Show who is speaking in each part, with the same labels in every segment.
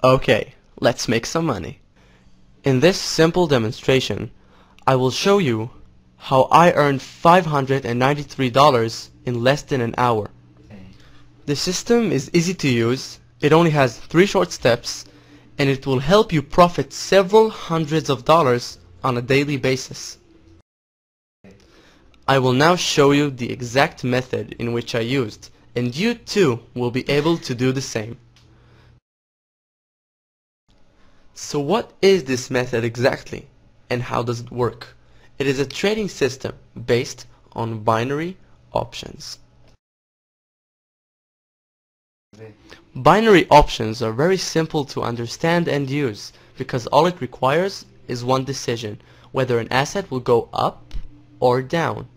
Speaker 1: Okay, let's make some money. In this simple demonstration, I will show you how I earned $593 in less than an hour. The system is easy to use, it only has 3 short steps, and it will help you profit several hundreds of dollars on a daily basis. I will now show you the exact method in which I used, and you too will be able to do the same. So what is this method exactly, and how does it work? It is a trading system based on binary options. Binary options are very simple to understand and use because all it requires is one decision, whether an asset will go up or down.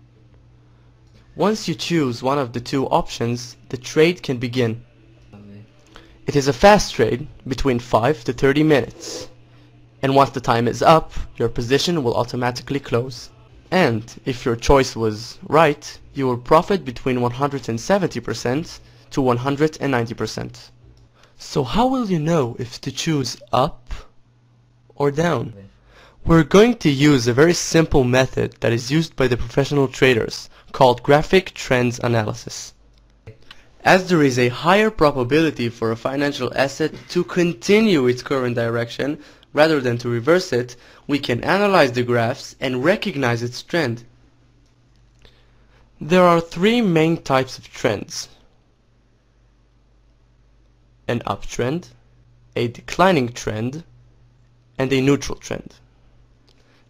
Speaker 1: Once you choose one of the two options, the trade can begin. It is a fast trade between 5 to 30 minutes. And once the time is up, your position will automatically close. And if your choice was right, you will profit between 170% to 190%. So how will you know if to choose up or down? We're going to use a very simple method that is used by the professional traders called graphic trends analysis. As there is a higher probability for a financial asset to continue its current direction rather than to reverse it, we can analyze the graphs and recognize its trend. There are 3 main types of trends: an uptrend, a declining trend, and a neutral trend.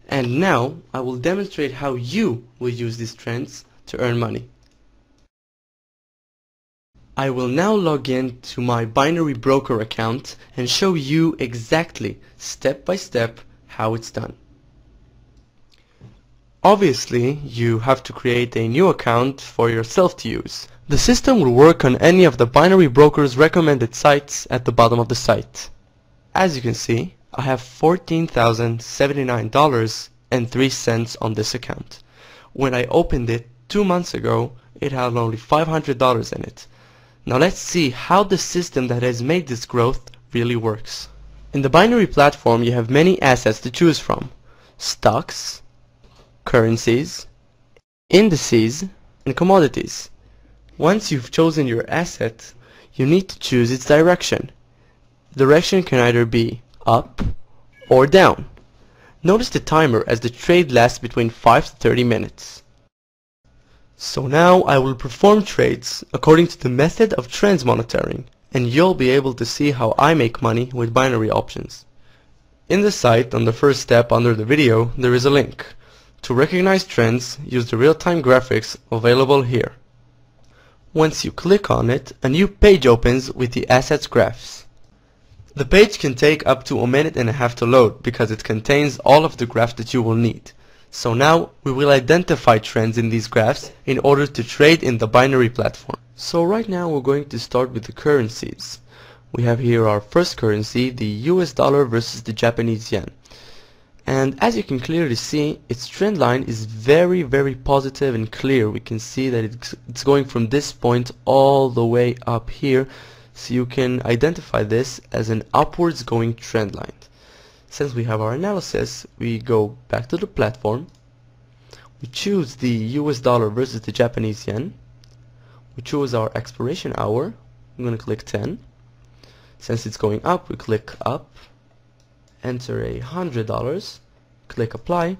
Speaker 1: And now I will demonstrate how you will use these trends to earn money. I will now log in to my binary broker account and show you exactly, step by step, how it's done. Obviously, you have to create a new account for yourself to use. The system will work on any of the binary broker's recommended sites at the bottom of the site. As you can see, I have $14,079.03 on this account. When I opened it 2 months ago, it had only $500 in it. Now let's see how the system that has made this growth really works. In the binary platform, you have many assets to choose from: stocks, currencies, indices, and commodities. Once you've chosen your asset, you need to choose its direction. The direction can either be up or down. Notice the timer as the trade lasts between 5 to 30 minutes. So now I will perform trades according to the method of trends monitoring, and you'll be able to see how I make money with binary options. In the site, on the first step under the video, there is a link. To recognize trends, use the real-time graphics available here. Once you click on it, a new page opens with the assets graphs. The page can take up to 1.5 minutes to load because it contains all of the graphs that you will need. So now we will identify trends in these graphs in order to trade in the binary platform. So right now we're going to start with the currencies. We have here our first currency, the US dollar versus the Japanese yen. And as you can clearly see, its trend line is very positive and clear. We can see that it's going from this point all the way up here, so you can identify this as an upwards going trend line. Since we have our analysis, we go back to the platform, we choose the US dollar versus the Japanese yen, we choose our expiration hour, I'm going to click 10. Since it's going up, we click up, enter $100, click apply,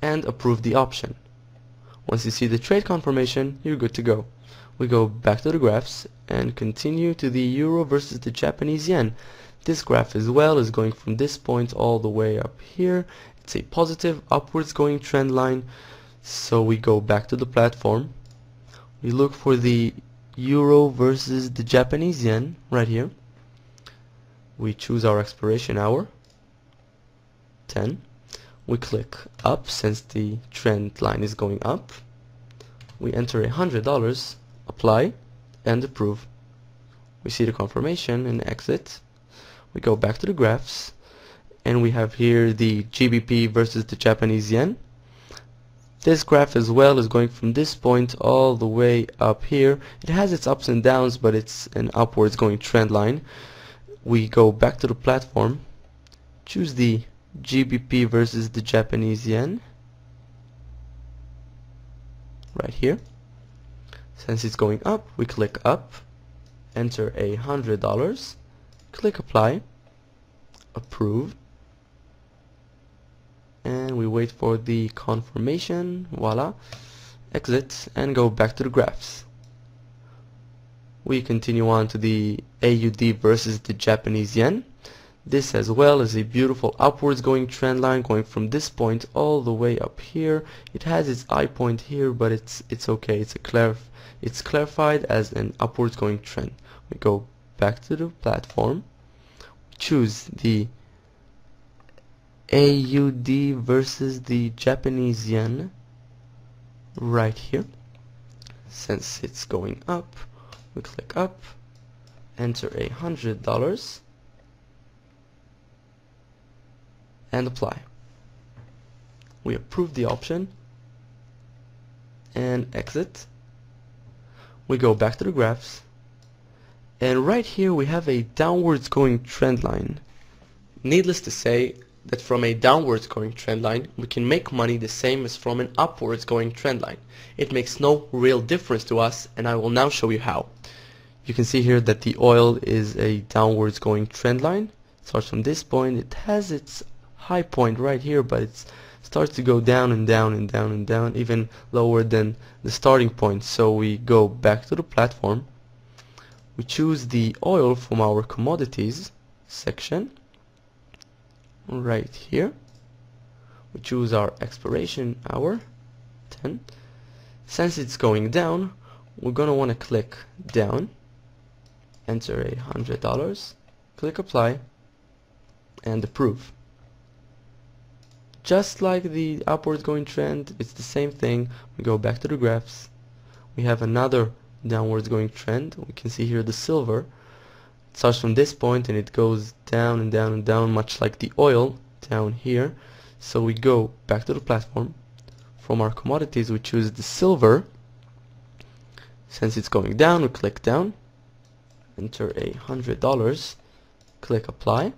Speaker 1: and approve the option. Once you see the trade confirmation, you're good to go. We go back to the graphs and continue to the euro versus the Japanese yen. This graph as well is going from this point all the way up here. It's a positive upwards going trend line. So we go back to the platform. We look for the euro versus the Japanese yen right here. We choose our expiration hour, 10. We click up since the trend line is going up. We enter $100, apply, and approve. We see the confirmation and exit. We go back to the graphs and we have here the GBP versus the Japanese yen. This graph as well is going from this point all the way up here. It has its ups and downs, but it's an upwards going trend line. we go back to the platform, choose the GBP versus the Japanese yen right here. Since it's going up, we click up, enter $100, click apply, approve, and we wait for the confirmation. Voila, exit and go back to the graphs. We continue on to the AUD versus the Japanese yen. This as well is a beautiful upwards going trend line going from this point all the way up here. It has its eye point here, but it's okay. It's clarified as an upwards going trend. We go back to the platform, choose the AUD versus the Japanese yen right here. Since it's going up, we click up, enter $100 and apply. We approve the option and exit. We go back to the graphs, and right here we have a downwards going trend line. Needless to say that from a downwards going trend line we can make money the same as from an upwards going trend line. It makes no real difference to us, and I will now show you how. You can see here that the oil is a downwards going trend line. It starts from this point. It has its high point right here, but it starts to go down and down and down and down, even lower than the starting point. So we go back to the platform, we choose the oil from our commodities section right here, we choose our expiration hour 10. Since it's going down, we're gonna want to click down, enter $100, click apply and approve. Just like the upwards going trend, it's the same thing. We go back to the graphs, we have another downwards going trend. We can see here the silver. It starts from this point and it goes down and down and down, much like the oil down here. So we go back to the platform. From our commodities we choose the silver. Since it's going down, we click down, enter $100, click apply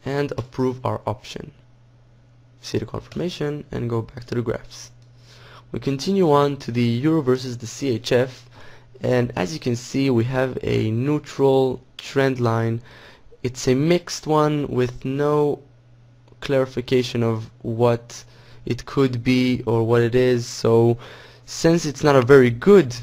Speaker 1: and approve our option. See the confirmation and go back to the graphs. We continue on to the euro versus the CHF, and as you can see we have a neutral trend line. It's a mixed one with no clarification of what it could be or what it is. So since it's not a very good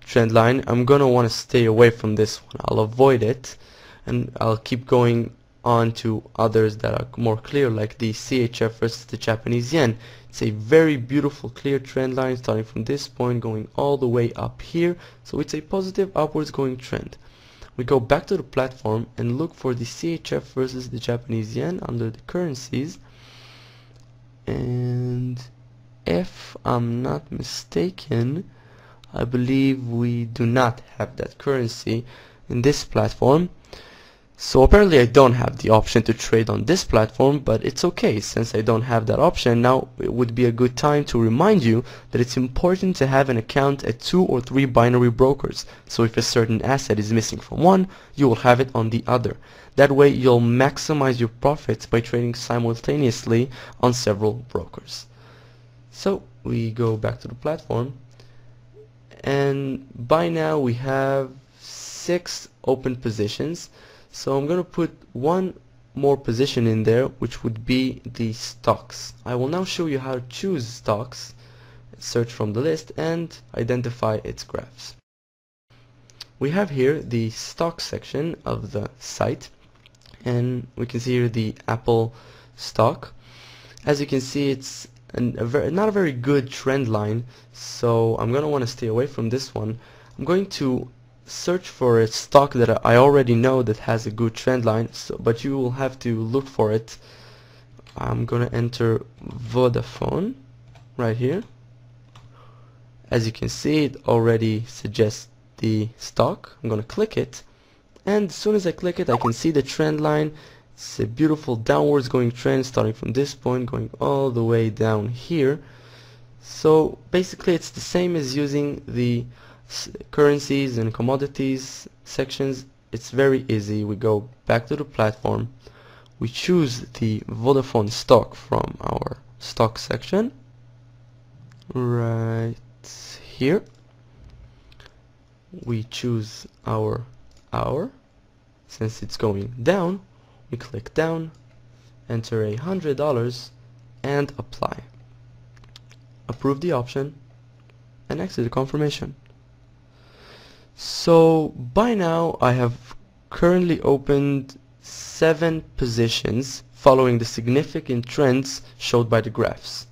Speaker 1: trend line, I'm gonna want to stay away from this one. I'll avoid it and I'll keep going on to others that are more clear, like the CHF versus the Japanese yen. It's a very beautiful clear trend line starting from this point going all the way up here, so it's a positive upwards going trend. We go back to the platform and look for the CHF versus the Japanese yen under the currencies, and if I'm not mistaken, I believe we do not have that currency in this platform. So apparently I don't have the option to trade on this platform, but it's okay. Since I don't have that option, now it would be a good time to remind you that it's important to have an account at 2 or 3 binary brokers. So if a certain asset is missing from one, you will have it on the other. That way you'll maximize your profits by trading simultaneously on several brokers. So we go back to the platform, and by now we have 6 open positions. So I'm going to put one more position in there, which would be the stocks. I will now show you how to choose stocks, search from the list and identify its graphs. We have here the stock section of the site, and we can see here the Apple stock. As you can see, it's not a very good trend line, so I'm going to want to stay away from this one. I'm going to search for a stock that I already know that has a good trend line, but you will have to look for it. I'm gonna enter Vodafone right here. As you can see, it already suggests the stock. I'm gonna click it, and as soon as I click it, I can see the trend line. It's a beautiful downwards going trend starting from this point going all the way down here. So basically it's the same as using the currencies and commodities sections it's very easy. We go back to the platform, we choose the Vodafone stock from our stock section right here. We choose our hour. Since it's going down, we click down, enter $100 and apply. Approve the option and exit the confirmation. So by now I have currently opened 7 positions following the significant trends showed by the graphs.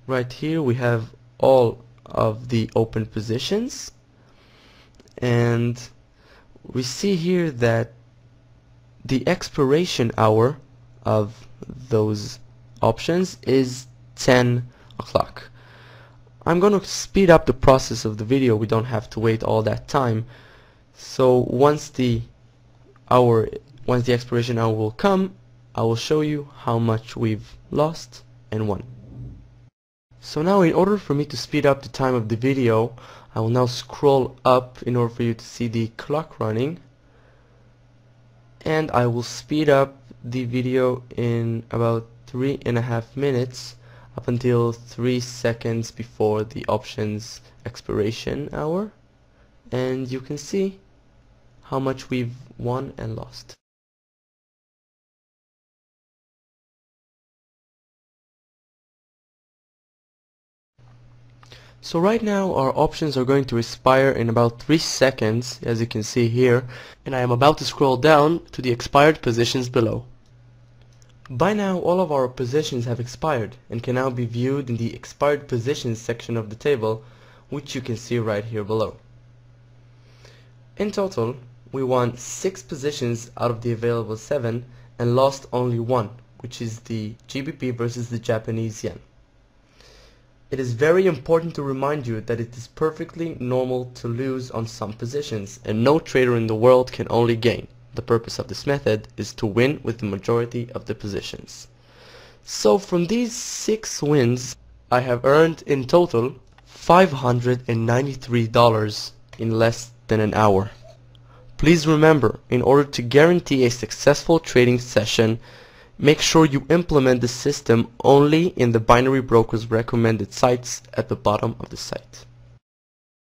Speaker 1: Right here we have all of the open positions, and we see here that the expiration hour of those options is 10 o'clock. I'm going to speed up the process of the video. We don't have to wait all that time. So once the expiration hour will come, I will show you how much we've lost and won. So now, in order for me to speed up the time of the video, I will now scroll up in order for you to see the clock running, and I will speed up the video in about 3.5 minutes up until 3 seconds before the options expiration hour, and you can see how much we've won and lost. So right now our options are going to expire in about 3 seconds, as you can see here, and I am about to scroll down to the expired positions below. By now all of our positions have expired and can now be viewed in the expired positions section of the table, which you can see right here below. In total, we won 6 positions out of the available 7 and lost only 1, which is the GBP versus the Japanese yen. It is very important to remind you that it is perfectly normal to lose on some positions, and no trader in the world can only gain. The purpose of this method is to win with the majority of the positions. So from these 6 wins, I have earned in total $593 in less than an hour. Please remember, in order to guarantee a successful trading session, make sure you implement the system only in the binary broker's recommended sites at the bottom of the site.